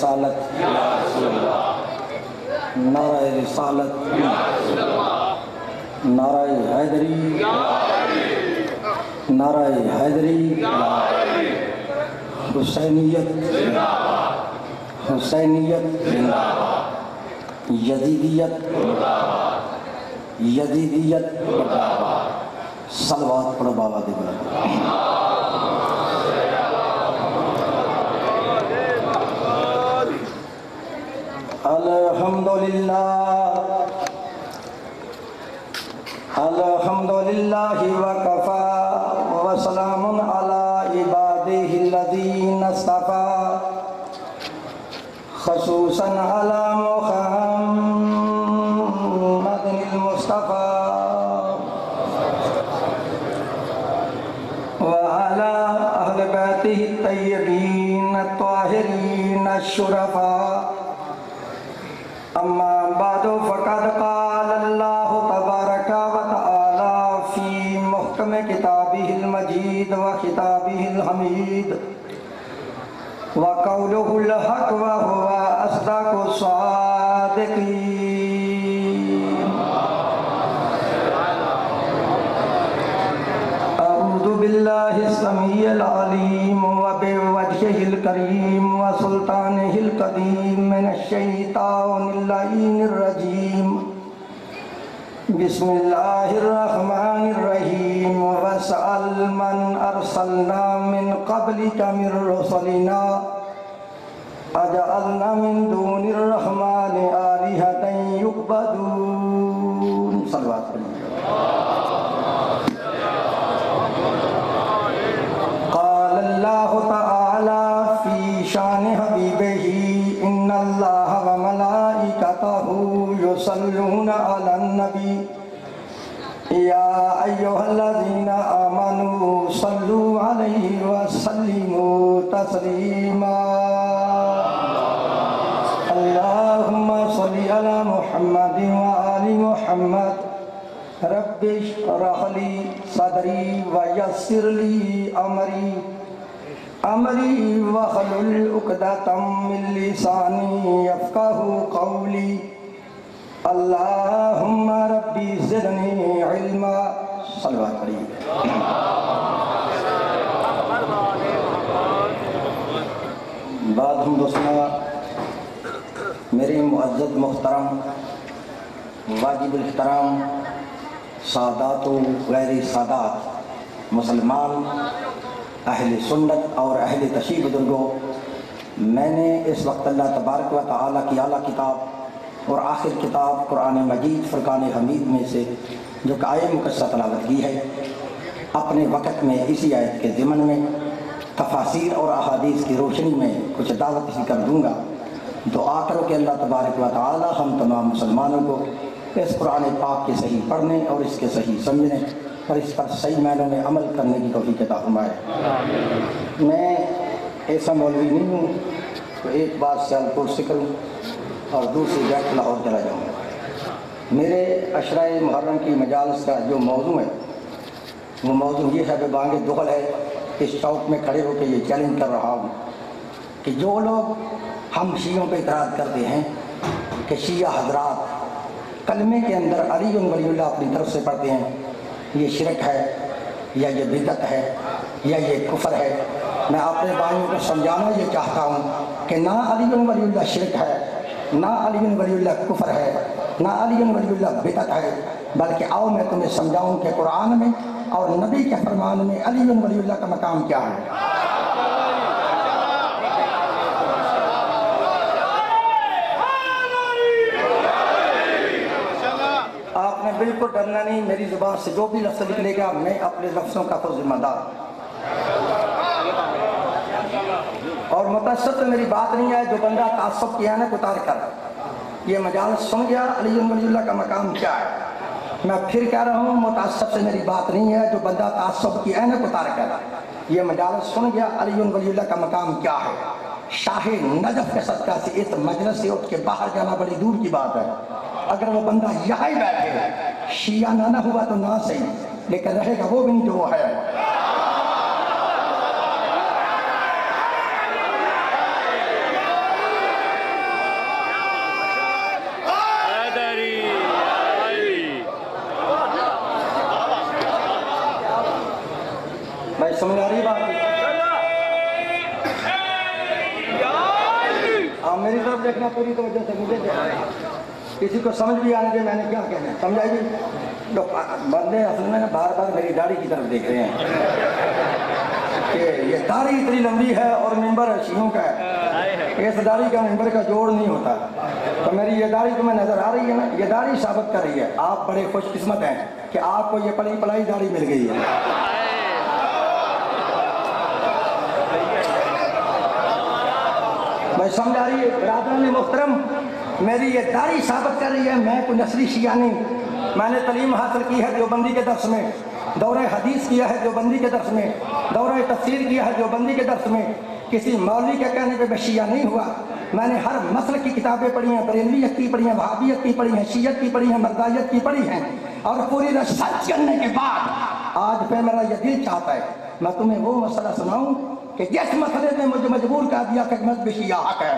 رسالت نعرہ رسالت نعرہ حیدری نعرہ حیدری حسینیت حسینیت یزیدیت یزیدیت صلوات پڑھو بابا دی بلند الحمدللہ الحمدللہ وکفا وسلام علی عبادہ الذین اصطفى خصوصا علی محمد المصطفى وعلى اہل بیتہ الطیبین الطاہرین الشرفاء اما بعد فقد قال اللہ تبارک و تعالی فی محکم کتابہ المجید و خطابہ الحمید وقولہ الحق وہو اصدق الصادقین اعوذ باللہ السمیع العلیم وبوجہہ الکریم وسلطانہ القدیم من الشیطان اللعین الرجیم بسم اللہ الرحمن الرحیم واسأل من ارسلنا من قبلک من رسلنا اجعلنا من دون الرحمن آلہۃ یعبدون صلوات علیہ قال اللہ تعالی فی شان حبیبہ ان اللہ وملائکتہ یصلون علی النبی یا ایہا الذین آمنوا صلوا علیہ وسلموا تسلیما اللہم صلی علی محمد وآل محمد رب اشرح لی صدری ویسر لی امری واحلل عقدۃ من لسانی یفقہوا قولی اللہم ربی زدنی علما صلوات علیہ بعد ہم دوستنا میرے معزز محترم واجب الاحترام سادات و غیر سادات مسلمان اہل سنت اور اہل تشیع بزرگوں، میں نے اس وقت اللہ تبارک و تعالیٰ کی اعلیٰ کتاب اور آخر کتاب قرآن مجید فرقان حمید میں سے جو کہ آیت مقدسہ تلاوت کی ہے، اپنے وقت میں اسی آیت کے ضمن میں تفاسیر اور احادیث کی روشنی میں کچھ دعوت اسی کر دوں گا۔ دعا کرو کہ اللہ تبارک و تعالیٰ ہم تمام مسلمانوں کو اس قرآن پاک کے صحیح پڑھنے اور اس کے صحیح سمجھنے اور اس پر صحیح معنوں میں عمل کرنے کی توفیق عطا فرمائے۔ میں ایسا مولوی نہیں ہوں تو ایک بات سیالکوٹ سے کروں اور دوسری بیٹھ لاہور چلا جاؤں۔ میرے عشرہ محرم کی مجالس کا جو موضوع ہے وہ موضوع یہ ہے کہ بانگ دغل ہے۔ اس چوک میں کھڑے ہو کے یہ چیلنج کر رہا ہوں کہ جو لوگ ہم شیعوں پہ اعتراض کرتے ہیں کہ شیعہ حضرات کلمے کے اندر علی ولی اللہ اپنی طرف سے پڑھتے ہیں، یہ شرک ہے یا یہ بدعت ہے یا یہ کفر ہے۔ میں اپنے بھائیوں کو سمجھانا یہ چاہتا ہوں کہ نہ علی ولی اللہ شرک ہے، نہ علی ولی اللہ کفر ہے، نہ علی ولی اللہ بدعت ہے، بلکہ آؤ میں تمہیں سمجھاؤں کہ قرآن میں اور نبی کے فرمان میں علی ولی اللہ کا مقام کیا ہے۔ آپ نے بالکل ڈرنا نہیں، میری زبان سے جو بھی لفظ نکلے گا میں اپنے لفظوں کا خود ذمہ دار۔ اور متعصب تو میری بات نہیں ہے، جو بندہ تعصب کیا ہے اتار کر یہ مجالس سن گیا علی ولی اللہ کا مقام کیا ہے۔ میں پھر کہہ رہا ہوں متعصب سے میری بات نہیں ہے، جو بندہ تعصب کی اینک اتار کر یہ مجالس سن گیا علی ولی اللہ کا مقام کیا ہے۔ شاہ نجف کے صدقہ سے اس مجلس سے اٹھ کے باہر جانا بڑی دور کی بات ہے۔ اگر وہ بندہ یہاں ہی بیٹھے شیعہ نہ ہوا تو نہ صحیح، لیکن رہے گا وہ بھی نہیں جو وہ ہے۔ دیکھنا پوری توجہ سے مجھے دیکھنا، کسی کو سمجھ بھی آنے دے میں نے کیا کہنا ہے، سمجھائی جی؟ لوگ بندے اصل میں بار بار میری داڑھی کی طرف دیکھ رہے ہیں کہ یہ داڑھی اتنی لمبی ہے اور ممبر شیعوں کا ہے، اس داڑھی کا ممبر کا جوڑ نہیں ہوتا، تو میری یہ داڑھی تمہیں نظر آ رہی ہے نا، یہ داڑھی ثابت کر رہی ہے آپ بڑے خوش قسمت ہیں کہ آپ کو یہ پلی پلائی داڑھی مل گئی ہے۔ بھائی سمجھ آ رہی ہے برادران محترم؟ میری یہ داڑھی ثابت کر رہی ہے میں کوئی نسلی شیعہ نہیں، میں نے تعلیم حاصل کی ہے دیوبندی کے درس میں، دورہ حدیث کیا ہے دیوبندی کے درس میں، دورہ تفسیر کیا ہے دیوبندی کے درس میں، کسی مولوی کے کہنے پہ میں شیعہ نہیں ہوا، میں نے ہر مسلک کی کتابیں پڑھی ہیں، بریلویت کی پڑھی ہیں، وہابیت کی پڑھی ہیں، شیعت کی پڑھی ہیں، مرزائیت کی پڑھی ہیں، اور پوری ریسرچ کرنے کے بعد آج پہ میرا یہ دل چاہتا ہے میں تمہیں وہ مسئلہ سناؤں کہ جس مسئلے میں مجھے مجبور کر دیا کہ مذہب شیعہ حق ہے۔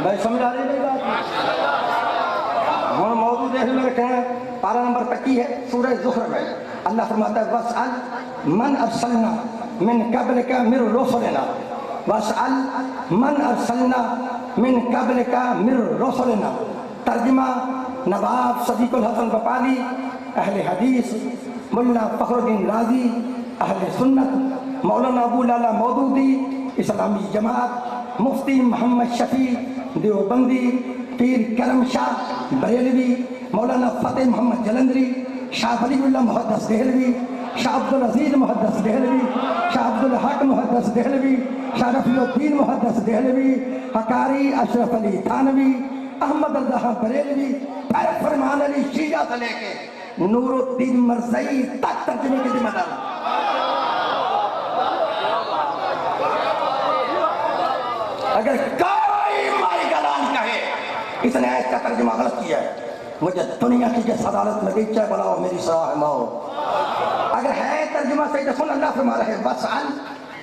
بھائی سمجھ آ رہی ہے بات؟ ہم موضوع دیکھ میں رکھے ہیں، پارہ نمبر 25 ہے سورہ زخرف ہے، اللہ فرماتا ہے وَاسْأَلْ مَنْ أَرْسَلْنَا مِنْ قَبْلِكَ مِنْ رُسُلِنَا وَاسْأَلْ مَنْ أَرْسَلْنَا مِنْ قَبْلِكَ مِنْ رُسُلِنَا۔ ترجمہ نواب صدیق الحسن بپالی، اہل حدیث، ملا فخر الدین رازی، اہل سنت، مولانا ابو لالا مودودی، اسلامی جماعت، مفتی محمد شفیع دیوبندی، پیر کرم شاہ بریلوی، مولانا فتح محمد جلندری، شاہ ولی اللہ محدث دہلوی، شاہ عبدالعزیز محدث دہلوی، شاہ عبدالحق محدث دہلوی، شاہ رفیع الدین محدث دہلوی، حقاری اشرف علی تھانوی، احمد رضا بریلوی، پھر فرمان علی شیعہ سے لے کے نور الدین مرزائی تک ترجمے کی ذمہ دار۔ اگر کوئی مائی گلان کہے اس نے آیت کا ترجمہ غلط کیا ہے، مجھے دنیا کی جس عدالت میں گئی بلاؤ میری سراہ ماؤ۔ اگر ہے ترجمہ صحیح تو سن، اللہ فرما رہے وَاسْأَلْ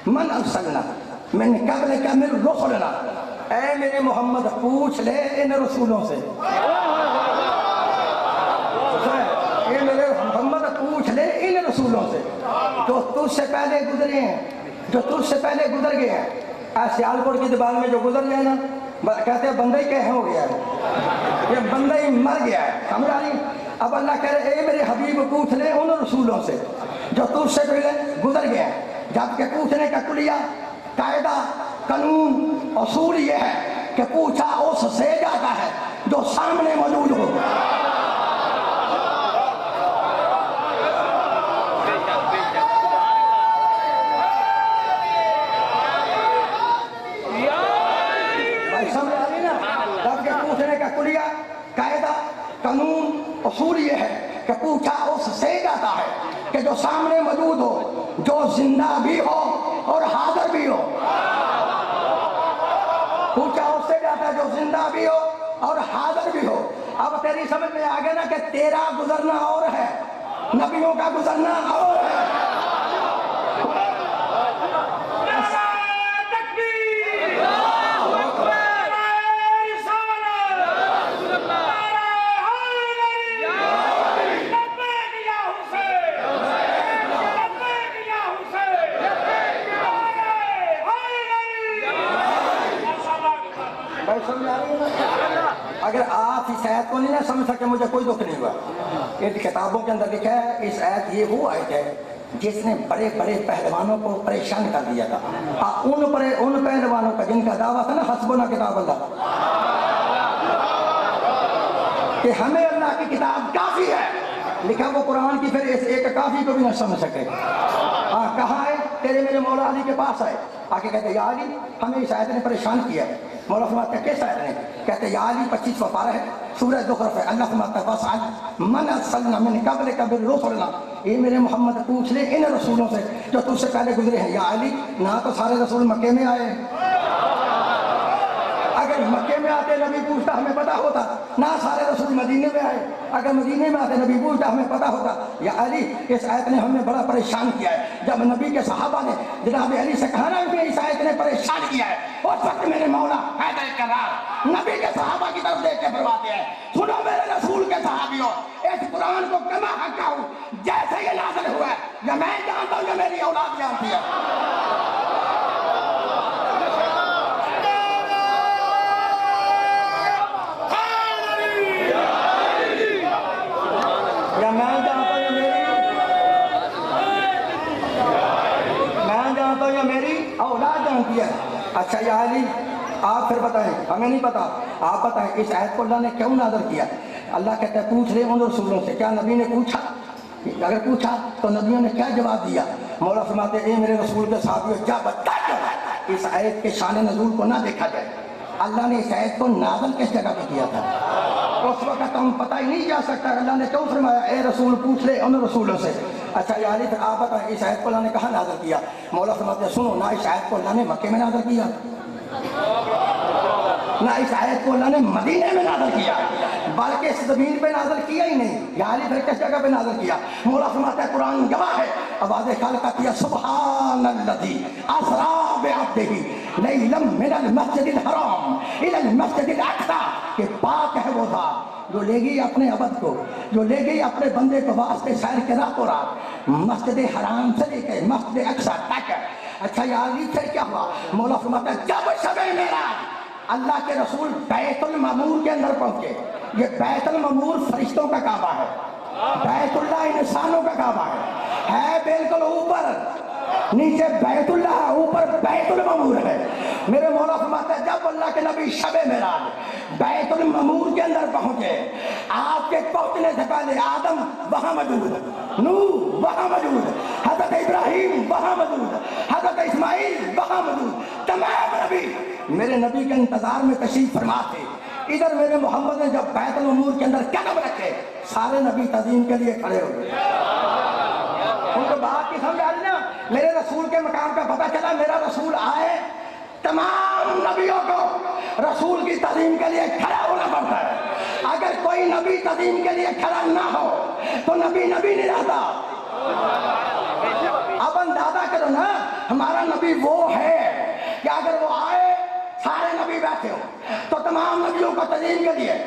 مَنْ أَرْسَلْنَا مِنْ قَبْلِكَ مِنْ رُسُلِنَا، اے میرے محمد پوچھ لے ان رسولوں سے، اے میرے محمد پوچھ لے ان رسولوں سے جو تجھ سے پہلے گزرے ہیں، جو تجھ سے پہلے گزر گئے ہیں۔ سیالکوٹ کی زبان میں جو گزر گیا نا کہتے ہیں بندہ ہی کہہ ہو گیا ہے، یہ بندہ ہی مر گیا ہے، سمجھ آ رہی؟ اب اللہ کہہ رہے اے میرے حبیب پوچھ لے ان رسولوں سے جو تجھ سے پہلے گزر گئے ہیں، جبکہ پوچھنے کا کلیہ قاعدہ قانون اصول یہ ہے کہ پوچھا اس سے جاتا ہے جو سامنے موجود ہو۔ قاعدہ قانون اصول یہ ہے کہ پوچھا اس سے جاتا ہے کہ جو سامنے موجود ہو، جو زندہ بھی ہو اور حاضر بھی ہو۔ پوچھا اس سے جاتا ہے جو زندہ بھی ہو اور حاضر بھی ہو۔ اب تیری سمجھ میں آگے نا کہ تیرا گزرنا اور ہے، نبیوں کا گزرنا اور ہے۔ اگر آپ اس آیت کو نہیں سمجھ سکے مجھے کوئی دکھ نہیں ہوا، ان کتابوں کے اندر لکھا ہے اس آیت یہ وہ آیت ہے جس نے بڑے بڑے پہلوانوں کو پریشان کر دیا تھا، ان پہلوانوں کا جن کا دعویٰ تھا نا حسبنا کتاب اللہ، کہ ہمیں اللہ کی کتاب کافی ہے، لکھا وہ قرآن کی، پھر اس ایک کافی کو بھی نہ سمجھ سکے۔ کہاں ہے؟ تیرے میرے مولا علی کے پاس آئے، آ کے کہتے یا علی ہمیں اس آیت نے پریشان کیا ہے۔ مولا فرماتا ہے کس آیت نے؟ کہتے یا علی 25واں پارہ ہے سورہ زخرف ہے، اللہ فرماتا ہے وَاسْأَلْ مَنْ أَرْسَلْنَا مِنْ قَبْلِكَ مِنْ رُسُلِنَا، اے میرے محمد پوچھ لے ان رسولوں سے جو تجھ سے پہلے گزرے ہیں۔ یا علی نہ تو سارے رسول مکے میں آئے، اگر مکے میں آتے نبی پوچھتا ہمیں پتا ہوتا، نہ سارے رسول مدینے میں آئے، اگر مدینے میں آتے نبی پوچھتا ہمیں پتا ہوتا۔ یا علی اس آیت نے ہمیں بڑا پریشان کیا ہے، جب نبی کے صحابہ نے جناب علی سے کہا نا کہ اس آیت نے پریشان کیا ہے، اس وقت میرے مولا حیدر کرار نبی کے صحابہ کی طرف اچھا یا علی آپ پھر بتائیں، ہمیں نہیں پتا، آپ بتائیں اس آیت کو اللہ نے کیوں نازل کیا؟ اللہ کہتا ہے پوچھ لے ان رسولوں سے، کیا نبی نے پوچھا؟ اگر پوچھا تو نبیوں نے کیا جواب دیا؟ مولا فرماتے ہیں اے میرے رسول کے ساتھیوں جا بتا دو اس آیت کے شان نزول کو نہ دیکھا جائے، اللہ نے اس آیت کو نازل کس جگہ پہ کیا تھا؟ اس وقت ہم پتہ ہی نہیں جا سکتا اللہ نے کیوں فرمایا اے رسول پوچھ لے ان رسولوں سے۔ اچھا یا علی پھر آپ بتائیں اس آیت کو اللہ نے کہاں نازل کیا؟ مولا فرماتے ہیں سنو، نہ اس آیت کو اللہ نے مکے میں نازل کیا، نہ اس آیت کو اللہ نے مدینے میں نازل کیا، بلکہ اس زمین پہ نازل کیا ہی نہیں۔ یعنی پھر کس جگہ پہ نازل کیا؟ مولا فرماتا ہے قرآن گواہ ہے، آواز خالقہ کیا سبحان الذی اسریٰ بعبدہ لیلا من المسجد الحرام الی المسجد الاقصی، کہ پاک ہے وہ ذات جو لے گئی اپنے عبد کو، جو لے گئی اپنے بندے کو واسطے سیر کے راتوں رات مسجد حرام سے لے کے مسجد اقصی تک۔ اچھا یا علی پھر کیا ہوا؟ مولا فرماتا ہے جب شب معراج اللہ کے رسول بیت المعمور کے اندر پہنچے، یہ بیت المعمور فرشتوں کا کعبہ ہے، بیت اللہ انسانوں کا کعبہ ہے بالکل اوپر، نیچے بیت اللہ، اوپر بیت المعمور ہے۔ میرے مولا فرماتا ہے جب اللہ کے نبی شب معراج بیت المعمور کے اندر پہنچے، آپ کے پہنچنے سے پہلے آدم وہاں موجود، نوح وہاں موجود، حضرت ابراہیم وہاں موجود، حضرت اسماعیل وہاں موجود، تمام نبی میرے نبی کے انتظار میں تشریف فرما تھے۔ ادھر میرے محمد نے جب بیت المعمور کے اندر قدم رکھے، سارے نبی تعظیم کے لیے کھڑے ہو گئے۔ ان کو بات کی سمجھ آ رہی نا؟ میرے رسول کے مقام کا پتہ چلا، میرا رسول آئے، تمام نبیوں کو رسول کی تعظیم کے لیے کھڑا ہونا پڑتا ہے۔ اگر کوئی نبی تعظیم کے لیے کھڑا نہ ہو تو نبی نبی نہیں رہتا۔ اب اندازہ کرو نا، ہمارا نبی وہ ہے کہ اگر وہ آئے سارے نبی بیٹھے ہو تو تمام نبیوں کو تعظیم کے لیے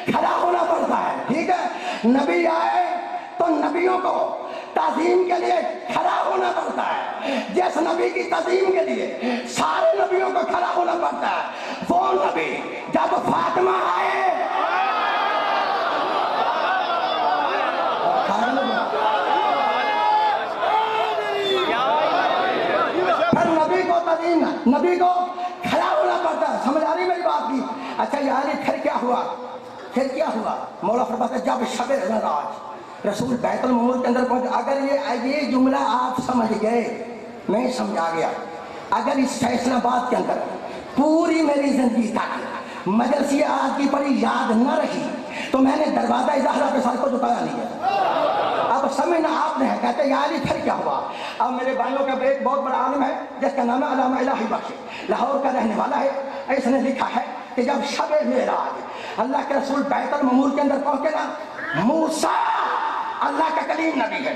کھڑا ہونا پڑتا ہے، ٹھیک ہے؟ نبی آئے تو نبیوں کو تعظیم کے لیے کھڑا ہونا پڑتا ہے۔ جس نبی کی تعظیم کے لیے سارے نبیوں کو کھڑا ہونا پڑتا ہے، وہ نبی جب فاطمہ آئے، پھر نبی کو تعظیم، نبی کو کھڑا ہونا پڑتا ہے۔ سمجھ آ رہی میری بات کی؟ اچھا یعنی پھر کیا ہوا؟ پھر کیا ہوا؟ مولا فرماتا ہے جب شب معراج رسول بیت المعمور کے اندر پہنچے، اگر یہ جملہ آپ سمجھ گئے، میں سمجھا گیا، اگر اس فیصلہ باد کے اندر پوری میری زندگی تک مجلسی آج کی پڑھی یاد نہ رہی تو میں نے دروازہ زہرا پہ سر کو جھکایا نہیں ہے۔ اب سمجھنا آپ نے ہے، کہتے ہیں یعنی پھر کیا ہوا؟ اب میرے بھائیوں کا ایک بہت بڑا عالم ہے جس کا نام ہے علامہ الہی بخش، لاہور کا رہنے والا ہے، اس نے لکھا ہے کہ جب شب معراج اللہ کے رسول بیت المعمور کے اندر پہنچے نا، موسیٰ اللہ کا کلیم نبی ہے،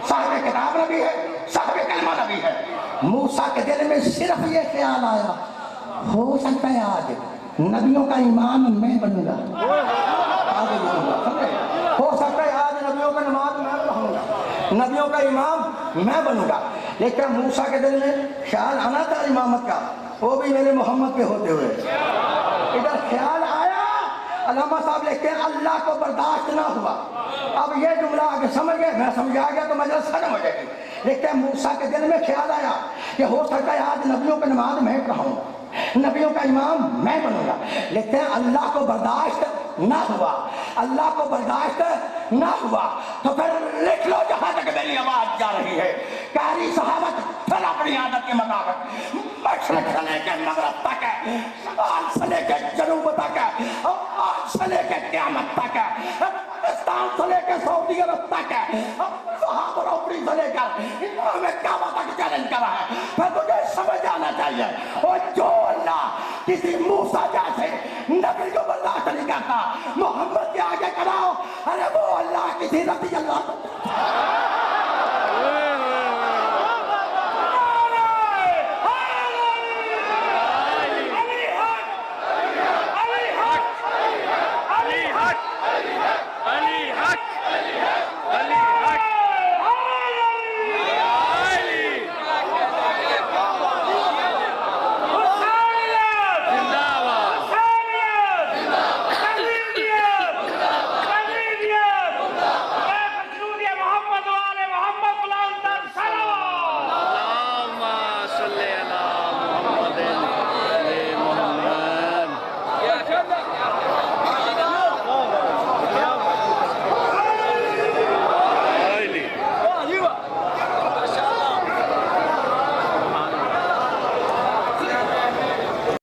صاحب کتاب نبی ہے، صاحب کلمہ نبی ہے، موسیٰ کے دل میں صرف یہ خیال آیا ہو سکتا ہے آج نبیوں کا امام میں بنوں گا، ہو سکتا ہے آج نبیوں کا نماز میں پڑھوں گا، نبیوں کا امام میں بنوں گا۔ لیکن موسیٰ کے دل میں خیال آنا تھا امامت کا، وہ بھی میرے محمد کے ہوتے ہوئے، ادھر خیال آیا، علامہ صاحب لکھتے ہیں اللہ کو برداشت نہ ہوا۔ اب یہ جملہ آگے سمجھ گئے، میں سمجھا گیا تو مجلس ختم ہو جائے گی۔ لیکن موسیٰ کے دل میں خیال آیا کہ ہو سکتا ہے آج نبیوں کا نماز میں پڑھوں گا، نبیوں کا امام میں بنوں گا، لیکن اللہ کو برداشت نہ ہوا، اللہ کو برداشت نہ ہوا۔ تو پھر لکھ لو جہاں تک میری آواز جا رہی ہے، قاری صحابت پھر اپنی عادت کے مطابق مشرق سے لے کے مغرب تک ہے، شمال سے لے کے جنوب تک ہے، آج سے لے کے قیامت تک ہے، پاکستان سے لے کے سعودی عرب تک ہے، وہاں پر اوپری سے لے کر امام کعبہ تک چیلنج کر رہا ہے۔ پھر تجھے سمجھ آنا چاہیے، اور جو اللہ کسی موسیٰ جیسے نبی کو برداشت نہیں کرتا، محمد کے آگے کراؤ، ارے وہ اللہ کسی رضی اللہ